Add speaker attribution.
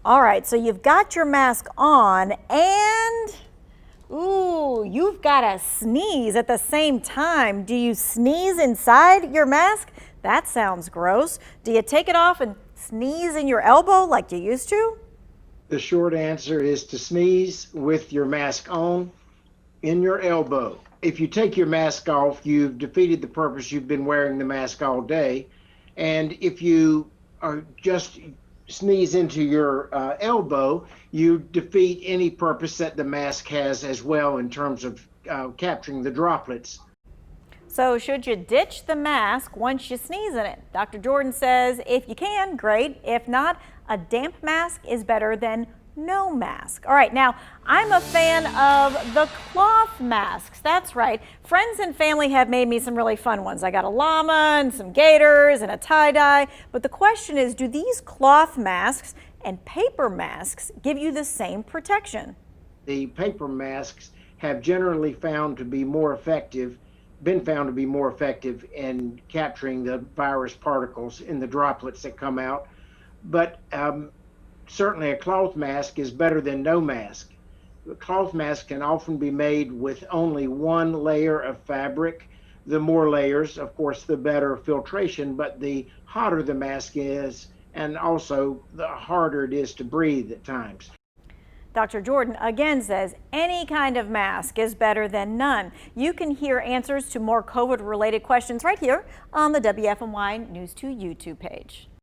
Speaker 1: All right, so you've got your mask on and, ooh, you've got to sneeze at the same time. Do you sneeze inside your mask? That sounds gross. Do you take it off and sneeze in your elbow like you used to?
Speaker 2: The short answer is to sneeze with your mask on in your elbow. If you take your mask off, you've defeated the purpose. You've been wearing the mask all day. And if you are just sneeze into your elbow, you defeat any purpose that the mask has as well in terms of capturing the droplets.
Speaker 1: So should you ditch the mask once you sneeze in it? Dr. Jordan says if you can, great. If not, a damp mask is better than no mask. All right, now I'm a fan of the cloth masks. That's right. Friends and family have made me some really fun ones. I got a llama and some gators and a tie-dye. But the question is, do these cloth masks and paper masks give you the same protection?
Speaker 2: The paper masks have generally been found to be more effective in capturing the virus particles in the droplets that come out. But certainly a cloth mask is better than no mask. The cloth mask can often be made with only one layer of fabric. The more layers, of course, the better filtration, but the hotter the mask is, and also the harder it is to breathe at times.
Speaker 1: Dr. Jordan again says any kind of mask is better than none. You can hear answers to more COVID-related questions right here on the WFMY News 2 YouTube page.